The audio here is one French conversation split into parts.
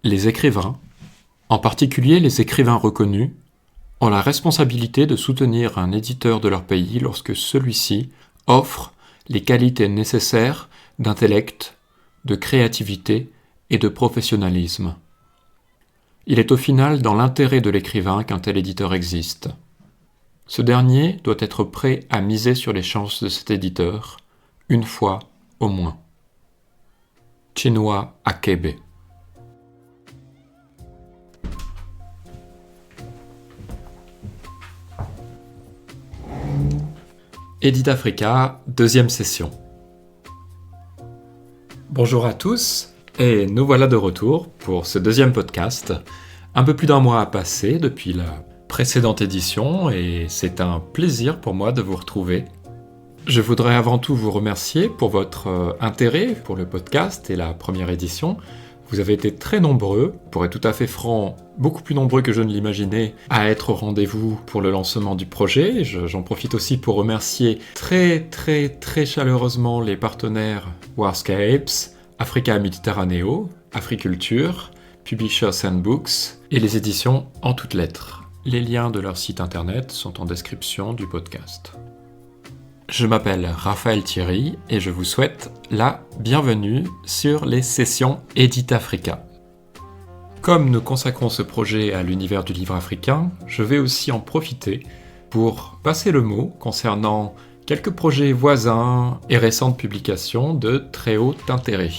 Les écrivains, en particulier les écrivains reconnus, ont la responsabilité de soutenir un éditeur de leur pays lorsque celui-ci offre les qualités nécessaires d'intellect, de créativité et de professionnalisme. Il est au final dans l'intérêt de l'écrivain qu'un tel éditeur existe. Ce dernier doit être prêt à miser sur les chances de cet éditeur, une fois au moins. Chinua Achebe. Edit Africa, deuxième session. Bonjour à tous, et nous voilà de retour pour ce deuxième podcast. Un peu plus d'un mois a passé depuis la précédente édition, et c'est un plaisir pour moi de vous retrouver. Je voudrais avant tout vous remercier pour votre intérêt pour le podcast et la première édition. Vous avez été très nombreux, pour être tout à fait franc, beaucoup plus nombreux que je ne l'imaginais, à être au rendez-vous pour le lancement du projet. J'en profite aussi pour remercier très chaleureusement les partenaires Warscapes, Africa Mediterraneo, Africulture, Publishers and Books et les éditions en toutes lettres. Les liens de leur site internet sont en description du podcast. Je m'appelle Raphaël Thierry et je vous souhaite la bienvenue sur les sessions Edit Africa. Comme nous consacrons ce projet à l'univers du livre africain, je vais aussi en profiter pour passer le mot concernant quelques projets voisins et récentes publications de très haut intérêt.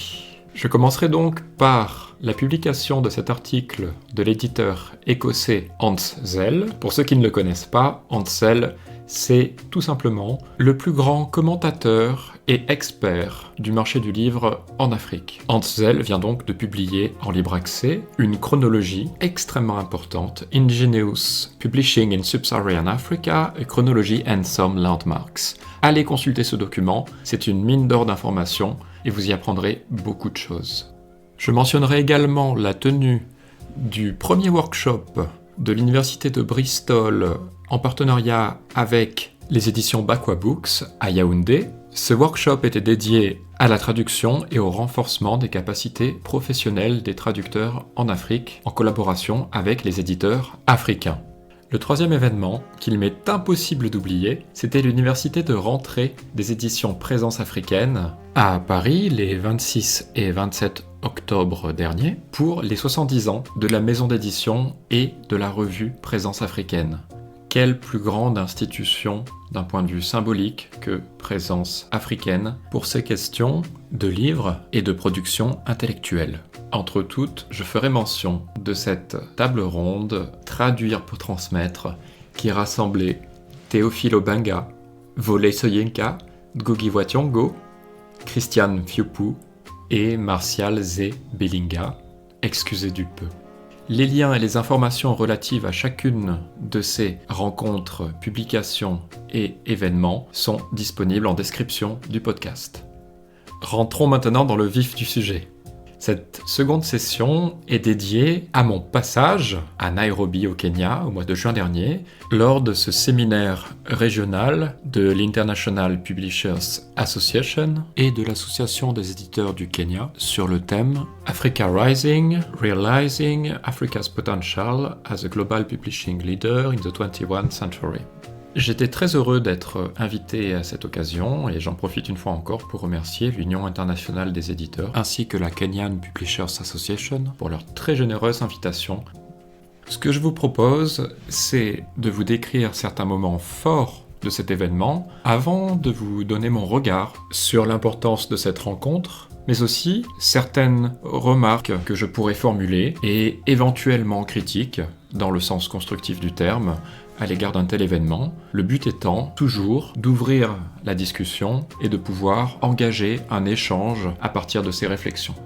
Je commencerai donc par la publication de cet article de l'éditeur écossais Hans Zell. Pour ceux qui ne le connaissent pas, Hans Zell, c'est tout simplement le plus grand commentateur et expert du marché du livre en Afrique. Hans Zell vient donc de publier en libre accès une chronologie extrêmement importante, Ingenious Publishing in Sub-Saharan Africa, a Chronology and Some Landmarks. Allez consulter ce document, c'est une mine d'or d'informations et vous y apprendrez beaucoup de choses. Je mentionnerai également la tenue du premier workshop de l'université de Bristol en partenariat avec les éditions Bakwa Books à Yaoundé. Ce workshop était dédié à la traduction et au renforcement des capacités professionnelles des traducteurs en Afrique en collaboration avec les éditeurs africains. Le troisième événement, qu'il m'est impossible d'oublier, c'était l'université de rentrée des éditions Présence africaine à Paris les 26 et 27 octobre dernier pour les 70 ans de la maison d'édition et de la revue Présence africaine. Quelle plus grande institution d'un point de vue symbolique que Présence africaine pour ces questions de livres et de production intellectuelle. Entre toutes, je ferai mention de cette table ronde Traduire pour transmettre qui rassemblait Théophile Obenga, Wole Soyinka, Ngugi wa Thiong'o, Christian Fiupu et Martial Zé Belinga, excusez du peu. Les liens et les informations relatives à chacune de ces rencontres, publications et événements sont disponibles en description du podcast. Rentrons maintenant dans le vif du sujet. Cette seconde session est dédiée à mon passage à Nairobi au Kenya au mois de juin dernier lors de ce séminaire régional de l'International Publishers Association et de l'Association des éditeurs du Kenya sur le thème Africa Rising, Realizing Africa's Potential as a Global Publishing Leader in the 21st Century. J'étais très heureux d'être invité à cette occasion et j'en profite une fois encore pour remercier l'Union internationale des éditeurs ainsi que la Kenyan Publishers Association pour leur très généreuse invitation. Ce que je vous propose, c'est de vous décrire certains moments forts de cet événement avant de vous donner mon regard sur l'importance de cette rencontre, mais aussi certaines remarques que je pourrais formuler et éventuellement critiques, dans le sens constructif du terme, à l'égard d'un tel événement, le but étant toujours d'ouvrir la discussion et de pouvoir engager un échange à partir de ces réflexions.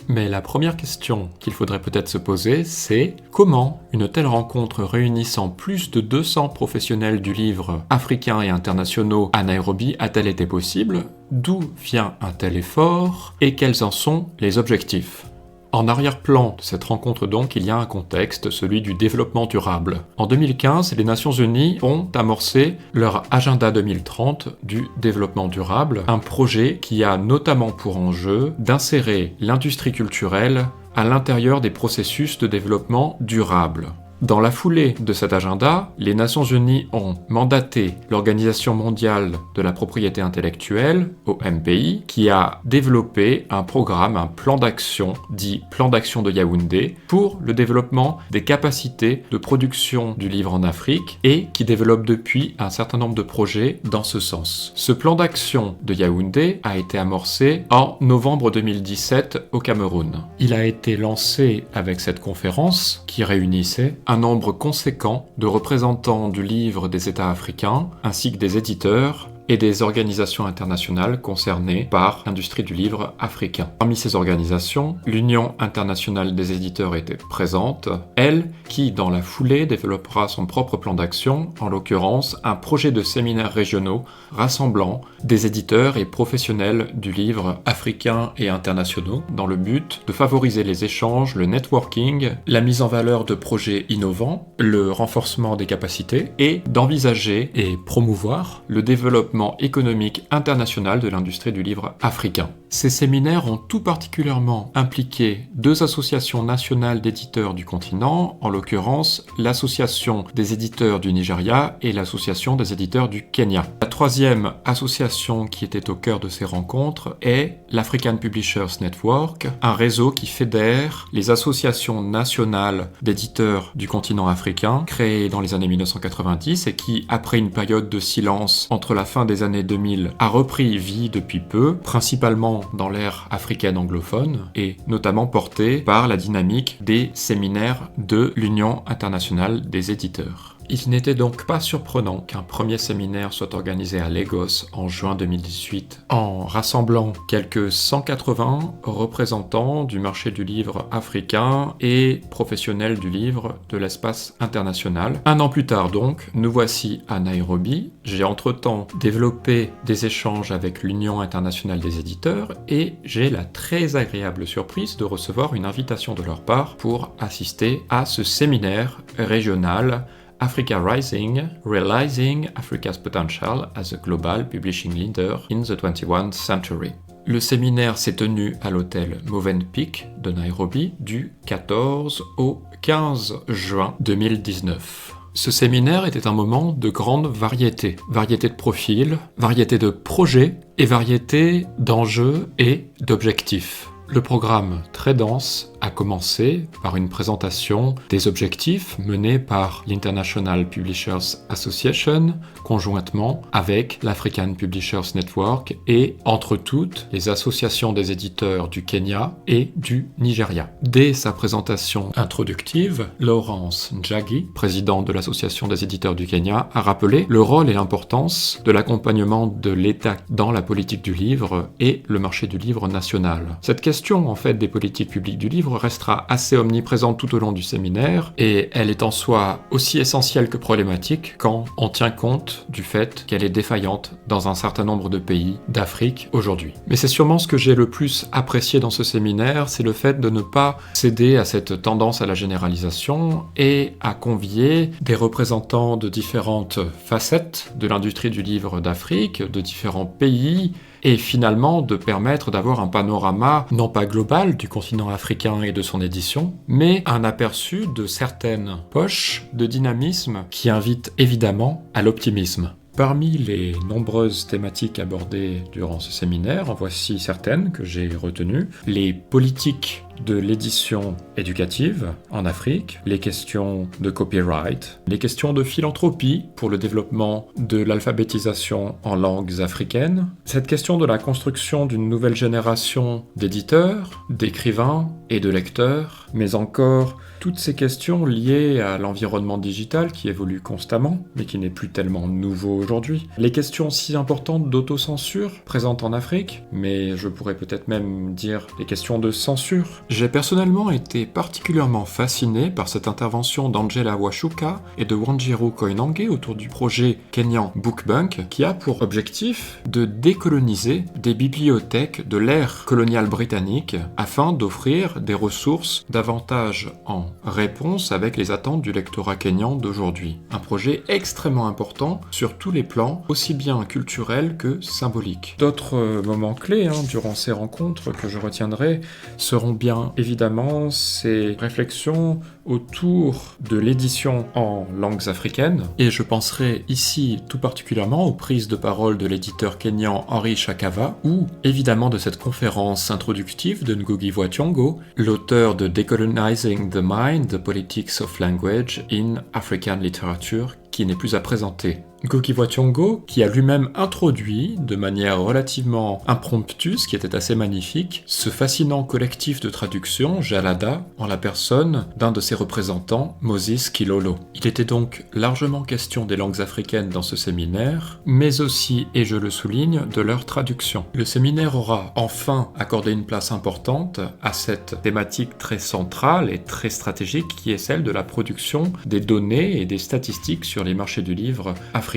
Mais la première question qu'il faudrait peut-être se poser, c'est comment une telle rencontre réunissant plus de 200 professionnels du livre africains et internationaux à Nairobi a-t-elle été possible? D'où vient un tel effort? Et quels en sont les objectifs? En arrière-plan de cette rencontre donc, il y a un contexte, celui du développement durable. En 2015, les Nations Unies ont amorcé leur Agenda 2030 du développement durable, un projet qui a notamment pour enjeu d'insérer l'industrie culturelle à l'intérieur des processus de développement durable. Dans la foulée de cet agenda, les Nations Unies ont mandaté l'Organisation mondiale de la propriété intellectuelle, OMPI, qui a développé un programme, un plan d'action, dit Plan d'action de Yaoundé, pour le développement des capacités de production du livre en Afrique et qui développe depuis un certain nombre de projets dans ce sens. Ce plan d'action de Yaoundé a été amorcé en novembre 2017 au Cameroun. Il a été lancé avec cette conférence qui réunissait un nombre conséquent de représentants du livre des États africains, ainsi que des éditeurs et des organisations internationales concernées par l'industrie du livre africain. Parmi ces organisations, l'Union internationale des éditeurs était présente, elle qui, dans la foulée, développera son propre plan d'action, en l'occurrence un projet de séminaires régionaux rassemblant des éditeurs et professionnels du livre africains et internationaux, dans le but de favoriser les échanges, le networking, la mise en valeur de projets innovants, le renforcement des capacités et d'envisager et promouvoir le développement économique international de l'industrie du livre africain. Ces séminaires ont tout particulièrement impliqué 2 associations nationales d'éditeurs du continent, en l'occurrence l'Association des éditeurs du Nigeria et l'Association des éditeurs du Kenya. La 3e association qui était au cœur de ces rencontres est l'African Publishers Network, un réseau qui fédère les associations nationales d'éditeurs du continent africain, créé dans les années 1990 et qui, après une période de silence entre la fin des années 2000, a repris vie depuis peu, principalement dans l'ère africaine anglophone et notamment porté par la dynamique des séminaires de l'Union internationale des éditeurs. Il n'était donc pas surprenant qu'un premier séminaire soit organisé à Lagos en juin 2018 en rassemblant quelques 180 représentants du marché du livre africain et professionnels du livre de l'espace international. Un an plus tard donc, nous voici à Nairobi. J'ai entre-temps développé des échanges avec l'Union internationale des éditeurs et j'ai la très agréable surprise de recevoir une invitation de leur part pour assister à ce séminaire régional Africa Rising, Realizing Africa's Potential as a Global Publishing Leader in the 21st Century. Le séminaire s'est tenu à l'hôtel Movenpick de Nairobi du 14 au 15 juin 2019. Ce séminaire était un moment de grande variété. Variété de profils, variété de projets et variété d'enjeux et d'objectifs. Le programme très dense a commencé par une présentation des objectifs menés par l'International Publishers Association conjointement avec l'African Publishers Network et entre toutes les associations des éditeurs du Kenya et du Nigeria. Dès sa présentation introductive, Lawrence Njagi, président de l'Association des éditeurs du Kenya, a rappelé le rôle et l'importance de l'accompagnement de l'État dans la politique du livre et le marché du livre national. Cette question en fait des politiques publiques du livre restera assez omniprésente tout au long du séminaire et elle est en soi aussi essentielle que problématique quand on tient compte du fait qu'elle est défaillante dans un certain nombre de pays d'Afrique aujourd'hui. Mais c'est sûrement ce que j'ai le plus apprécié dans ce séminaire, c'est le fait de ne pas céder à cette tendance à la généralisation et à convier des représentants de différentes facettes de l'industrie du livre d'Afrique, de différents pays, et finalement de permettre d'avoir un panorama non pas global du continent africain et de son édition, mais un aperçu de certaines poches de dynamisme qui invitent évidemment à l'optimisme. Parmi les nombreuses thématiques abordées durant ce séminaire, en voici certaines que j'ai retenues. Les politiques de l'édition éducative en Afrique, les questions de copyright, les questions de philanthropie pour le développement de l'alphabétisation en langues africaines, cette question de la construction d'une nouvelle génération d'éditeurs, d'écrivains et de lecteurs, mais encore toutes ces questions liées à l'environnement digital qui évolue constamment, mais qui n'est plus tellement nouveau aujourd'hui. Les questions si importantes d'autocensure présentes en Afrique, mais je pourrais peut-être même dire les questions de censure. J'ai personnellement été particulièrement fasciné par cette intervention d'Angela Washuka et de Wanjiru Koinange autour du projet kenyan Bookbank, qui a pour objectif de décoloniser des bibliothèques de l'ère coloniale britannique afin d'offrir des ressources davantage en réponse avec les attentes du lectorat kényan d'aujourd'hui. Un projet extrêmement important sur tous les plans, aussi bien culturels que symboliques. D'autres moments clés durant ces rencontres que je retiendrai seront bien bien évidemment ces réflexions autour de l'édition en langues africaines, et je penserai ici tout particulièrement aux prises de parole de l'éditeur kényan Henri Chakava, ou évidemment de cette conférence introductive de Ngugi wa Thiong'o, l'auteur de Decolonizing the Mind, The Politics of Language in African Literature, qui n'est plus à présenter. Ngugi wa Thiong'o, qui a lui-même introduit, de manière relativement impromptue, ce qui était assez magnifique, ce fascinant collectif de traduction, Jalada, en la personne d'un de ses représentants, Moses Kilolo. Il était donc largement question des langues africaines dans ce séminaire, mais aussi, et je le souligne, de leur traduction. Le séminaire aura enfin accordé une place importante à cette thématique très centrale et très stratégique qui est celle de la production des données et des statistiques sur les marchés du livre africains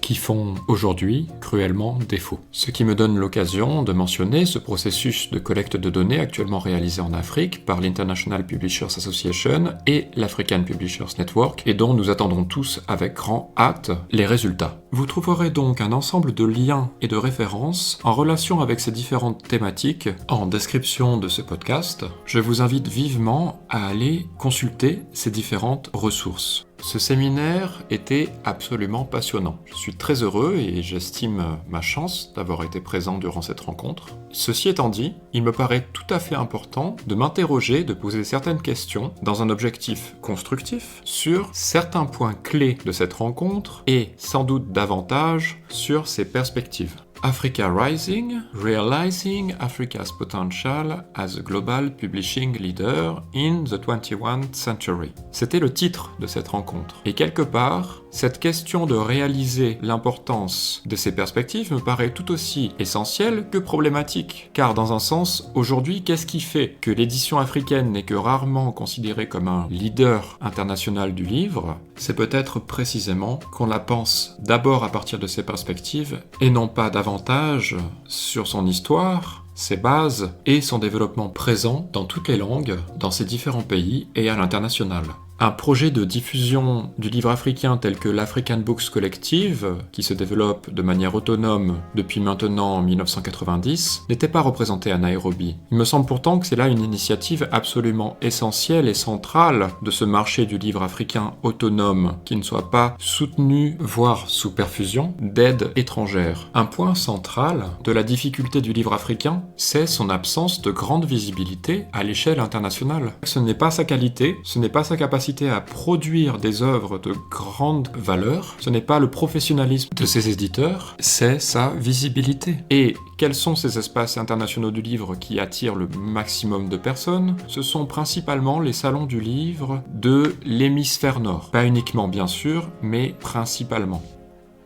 qui font aujourd'hui cruellement défaut. Ce qui me donne l'occasion de mentionner ce processus de collecte de données actuellement réalisé en Afrique par l'International Publishers Association et l'African Publishers Network et dont nous attendons tous avec grand hâte les résultats. Vous trouverez donc un ensemble de liens et de références en relation avec ces différentes thématiques en description de ce podcast. Je vous invite vivement à aller consulter ces différentes ressources. Ce séminaire était absolument passionnant. Je suis très heureux et j'estime ma chance d'avoir été présent durant cette rencontre. Ceci étant dit, il me paraît tout à fait important de m'interroger, de poser certaines questions dans un objectif constructif sur certains points clés de cette rencontre et sans doute davantage sur ses perspectives. Africa Rising, Realizing Africa's Potential as a Global Publishing Leader in the 21st Century. C'était le titre de cette rencontre. Et quelque part, cette question de réaliser l'importance de ces perspectives me paraît tout aussi essentielle que problématique. Car dans un sens, aujourd'hui, qu'est-ce qui fait que l'édition africaine n'est que rarement considérée comme un leader international du livre ? C'est peut-être précisément qu'on la pense d'abord à partir de ces perspectives et non pas davantage sur son histoire, ses bases et son développement présent dans toutes les langues, dans ces différents pays et à l'international. Un projet de diffusion du livre africain tel que l'African Books Collective, qui se développe de manière autonome depuis maintenant 1990, n'était pas représenté à Nairobi. Il me semble pourtant que c'est là une initiative absolument essentielle et centrale de ce marché du livre africain autonome, qui ne soit pas soutenu, voire sous perfusion, d'aides étrangères. Un point central de la difficulté du livre africain, c'est son absence de grande visibilité à l'échelle internationale. Ce n'est pas sa qualité, ce n'est pas sa capacité à produire des œuvres de grande valeur, ce n'est pas le professionnalisme de ses éditeurs, c'est sa visibilité. Et quels sont ces espaces internationaux du livre qui attirent le maximum de personnes ? Ce sont principalement les salons du livre de l'hémisphère nord. Pas uniquement bien sûr, mais principalement.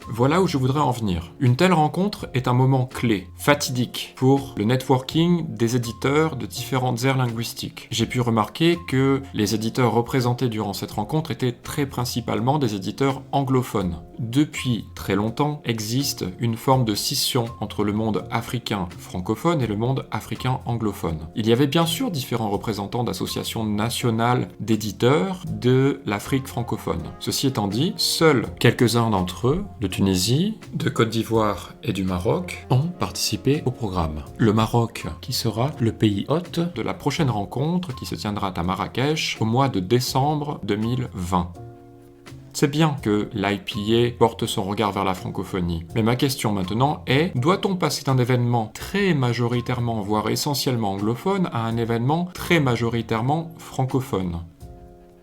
Voilà où je voudrais en venir. Une telle rencontre est un moment clé, fatidique, pour le networking des éditeurs de différentes aires linguistiques. J'ai pu remarquer que les éditeurs représentés durant cette rencontre étaient très principalement des éditeurs anglophones. Depuis très longtemps, existe une forme de scission entre le monde africain francophone et le monde africain anglophone. Il y avait bien sûr différents représentants d'associations nationales d'éditeurs de l'Afrique francophone. Ceci étant dit, seuls quelques-uns d'entre eux, de Tunisie, de Côte d'Ivoire et du Maroc, ont participé au programme. Le Maroc, qui sera le pays hôte de la prochaine rencontre qui se tiendra à Marrakech au mois de décembre 2020. C'est bien que l'IPA porte son regard vers la francophonie, mais ma question maintenant est, doit-on passer d'un événement très majoritairement, voire essentiellement anglophone, à un événement très majoritairement francophone ?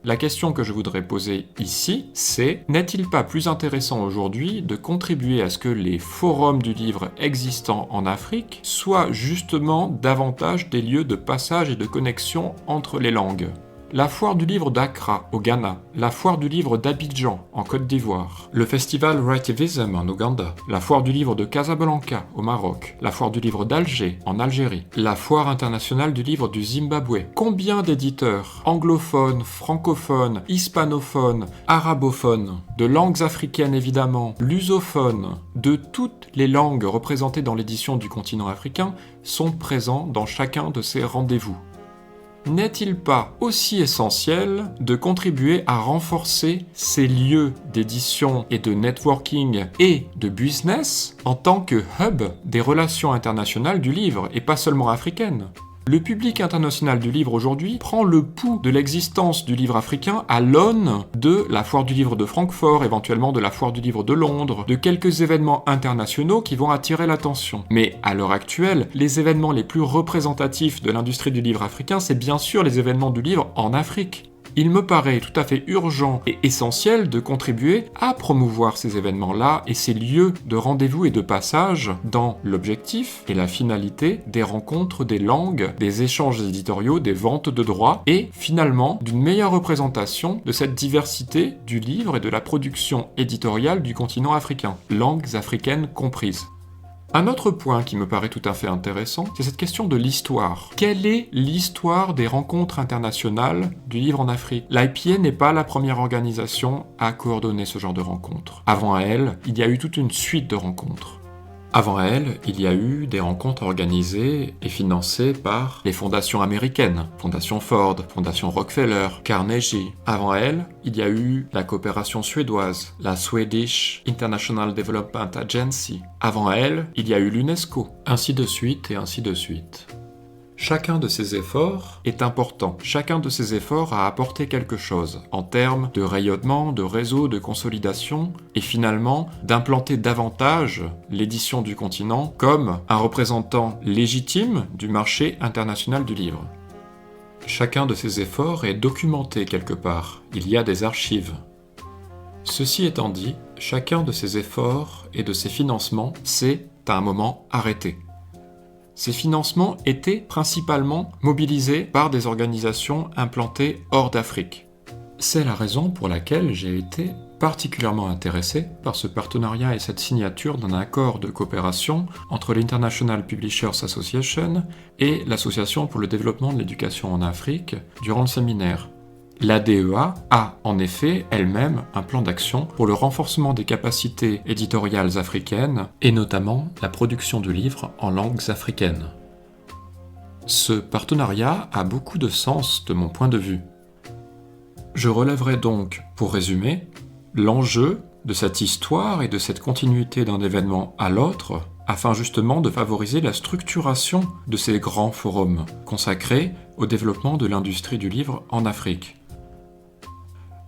La question que je voudrais poser ici, c'est, n'est-il pas plus intéressant aujourd'hui de contribuer à ce que les forums du livre existants en Afrique soient justement davantage des lieux de passage et de connexion entre les langues ? La foire du livre d'Accra, au Ghana, la foire du livre d'Abidjan, en Côte d'Ivoire, le festival Writivism en Ouganda, la foire du livre de Casablanca, au Maroc, la foire du livre d'Alger, en Algérie, la foire internationale du livre du Zimbabwe. Combien d'éditeurs, anglophones, francophones, hispanophones, arabophones, de langues africaines évidemment, lusophones, de toutes les langues représentées dans l'édition du continent africain, sont présents dans chacun de ces rendez-vous ? N'est-il pas aussi essentiel de contribuer à renforcer ces lieux d'édition et de networking et de business en tant que hub des relations internationales du livre et pas seulement africaines ? Le public international du livre aujourd'hui prend le pouls de l'existence du livre africain à l'aune de la foire du livre de Francfort, éventuellement de la foire du livre de Londres, de quelques événements internationaux qui vont attirer l'attention. Mais à l'heure actuelle, les événements les plus représentatifs de l'industrie du livre africain, c'est bien sûr les événements du livre en Afrique. Il me paraît tout à fait urgent et essentiel de contribuer à promouvoir ces événements-là et ces lieux de rendez-vous et de passage dans l'objectif et la finalité des rencontres des langues, des échanges éditoriaux, des ventes de droits et finalement d'une meilleure représentation de cette diversité du livre et de la production éditoriale du continent africain, langues africaines comprises. Un autre point qui me paraît tout à fait intéressant, c'est cette question de l'histoire. Quelle est l'histoire des rencontres internationales du livre en Afrique ? L'IPA n'est pas la première organisation à coordonner ce genre de rencontres. Avant elle, il y a eu toute une suite de rencontres. Avant elle, il y a eu des rencontres organisées et financées par les fondations américaines, Fondation Ford, Fondation Rockefeller, Carnegie. Avant elle, il y a eu la coopération suédoise, la Swedish International Development Agency. Avant elle, il y a eu l'UNESCO, ainsi de suite et ainsi de suite. Chacun de ces efforts est important. Chacun de ces efforts a apporté quelque chose en termes de rayonnement, de réseau, de consolidation et finalement d'implanter davantage l'édition du continent comme un représentant légitime du marché international du livre. Chacun de ces efforts est documenté quelque part. Il y a des archives. Ceci étant dit, chacun de ces efforts et de ces financements s'est à un moment arrêté. Ces financements étaient principalement mobilisés par des organisations implantées hors d'Afrique. C'est la raison pour laquelle j'ai été particulièrement intéressé par ce partenariat et cette signature d'un accord de coopération entre l'International Publishers Association et l'Association pour le développement de l'éducation en Afrique durant le séminaire. L'ADEA a en effet elle-même un plan d'action pour le renforcement des capacités éditoriales africaines et notamment la production de livres en langues africaines. Ce partenariat a beaucoup de sens de mon point de vue. Je relèverai donc, pour résumer, l'enjeu de cette histoire et de cette continuité d'un événement à l'autre afin justement de favoriser la structuration de ces grands forums consacrés au développement de l'industrie du livre en Afrique.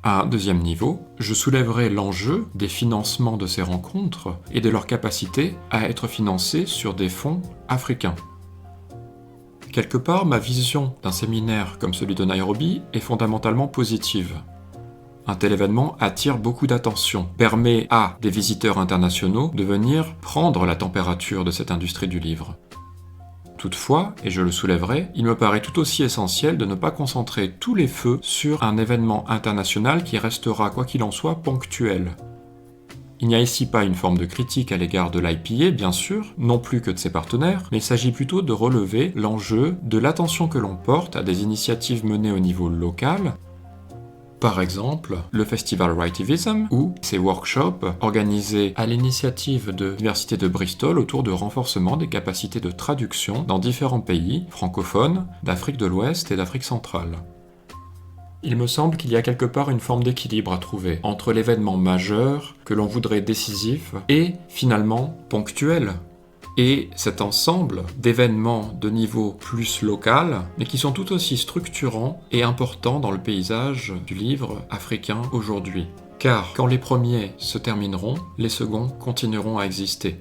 À un deuxième niveau, je soulèverai l'enjeu des financements de ces rencontres et de leur capacité à être financés sur des fonds africains. Quelque part, ma vision d'un séminaire comme celui de Nairobi est fondamentalement positive. Un tel événement attire beaucoup d'attention, permet à des visiteurs internationaux de venir prendre la température de cette industrie du livre. Toutefois, et je le soulèverai, il me paraît tout aussi essentiel de ne pas concentrer tous les feux sur un événement international qui restera, quoi qu'il en soit, ponctuel. Il n'y a ici pas une forme de critique à l'égard de l'IPA, bien sûr, non plus que de ses partenaires, mais il s'agit plutôt de relever l'enjeu de l'attention que l'on porte à des initiatives menées au niveau local. Par exemple, le festival Writivism ou ses workshops organisés à l'initiative de l'Université de Bristol autour de renforcement des capacités de traduction dans différents pays francophones d'Afrique de l'Ouest et d'Afrique centrale. Il me semble qu'il y a quelque part une forme d'équilibre à trouver entre l'événement majeur que l'on voudrait décisif et finalement ponctuel. Et cet ensemble d'événements de niveau plus local, mais qui sont tout aussi structurants et importants dans le paysage du livre africain aujourd'hui. Car quand les premiers se termineront, les seconds continueront à exister.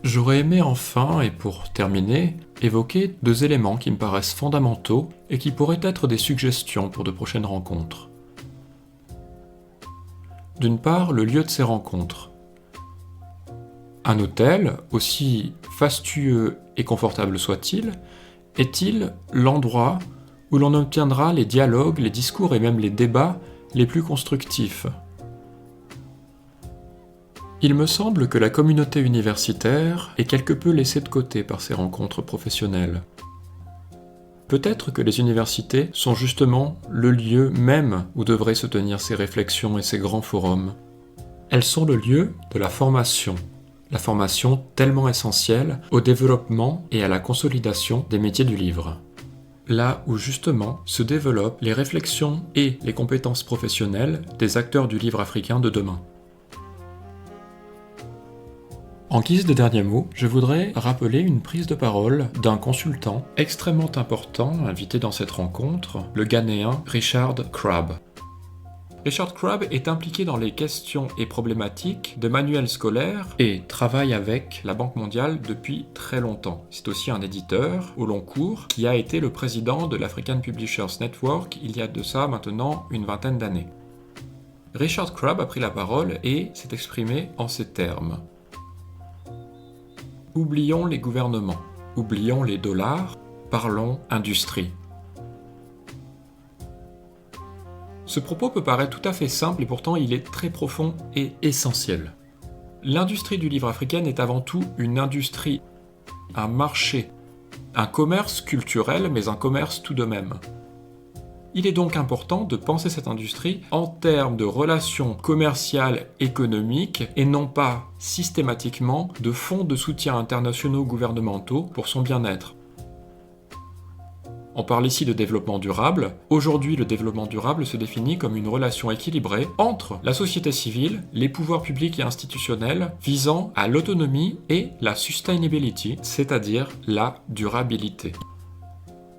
J'aurais aimé enfin, et pour terminer, évoquer deux éléments qui me paraissent fondamentaux et qui pourraient être des suggestions pour de prochaines rencontres. D'une part, le lieu de ces rencontres. Un hôtel, aussi fastueux et confortable soit-il, est-il l'endroit où l'on obtiendra les dialogues, les discours et même les débats les plus constructifs ? Il me semble que la communauté universitaire est quelque peu laissée de côté par ces rencontres professionnelles. Peut-être que les universités sont justement le lieu même où devraient se tenir ces réflexions et ces grands forums. Elles sont le lieu de la formation tellement essentielle au développement et à la consolidation des métiers du livre. Là où justement se développent les réflexions et les compétences professionnelles des acteurs du livre africain de demain. En guise de dernier mot, je voudrais rappeler une prise de parole d'un consultant extrêmement important invité dans cette rencontre, le Ghanéen Richard Crabb. Richard Crabb est impliqué dans les questions et problématiques de manuels scolaires et travaille avec la Banque mondiale depuis très longtemps. C'est aussi un éditeur au long cours qui a été le président de l'African Publishers Network il y a de ça maintenant une vingtaine d'années. Richard Crabb a pris la parole et s'est exprimé en ces termes. Oublions les gouvernements, oublions les dollars, parlons industrie. Ce propos peut paraître tout à fait simple et pourtant il est très profond et essentiel. L'industrie du livre africaine est avant tout une industrie, un marché, un commerce culturel mais un commerce tout de même. Il est donc important de penser cette industrie en termes de relations commerciales économiques et non pas systématiquement de fonds de soutien internationaux gouvernementaux pour son bien-être. On parle ici de développement durable. Aujourd'hui, le développement durable se définit comme une relation équilibrée entre la société civile, les pouvoirs publics et institutionnels visant à l'autonomie et la sustainability, c'est-à-dire la durabilité.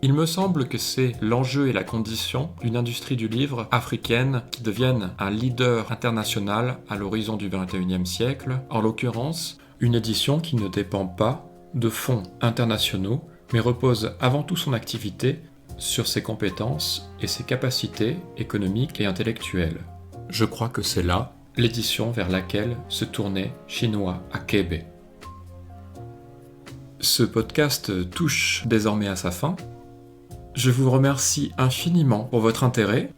Il me semble que c'est l'enjeu et la condition d'une industrie du livre africaine qui devienne un leader international à l'horizon du XXIe siècle, en l'occurrence une édition qui ne dépend pas de fonds internationaux, mais repose avant tout son activité sur ses compétences et ses capacités économiques et intellectuelles. Je crois que c'est là l'édition vers laquelle se tournait Chinua Achebe. Ce podcast touche désormais à sa fin. Je vous remercie infiniment pour votre intérêt.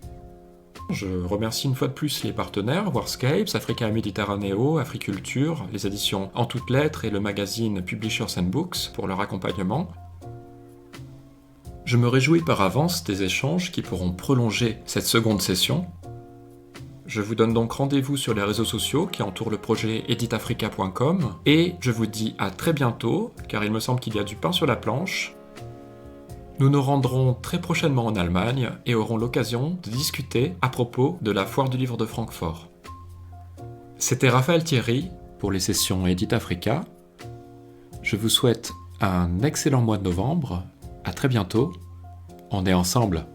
Je remercie une fois de plus les partenaires, Wordscapes, Africa Mediterraneo, Africulture, les éditions En Toutes Lettres et le magazine Publishers and Books pour leur accompagnement. Je me réjouis par avance des échanges qui pourront prolonger cette seconde session. Je vous donne donc rendez-vous sur les réseaux sociaux qui entourent le projet editafrica.com et je vous dis à très bientôt, car il me semble qu'il y a du pain sur la planche. Nous nous rendrons très prochainement en Allemagne et aurons l'occasion de discuter à propos de la Foire du Livre de Francfort. C'était Raphaël Thierry pour les sessions Edit Africa. Je vous souhaite un excellent mois de novembre. À très bientôt. On est ensemble.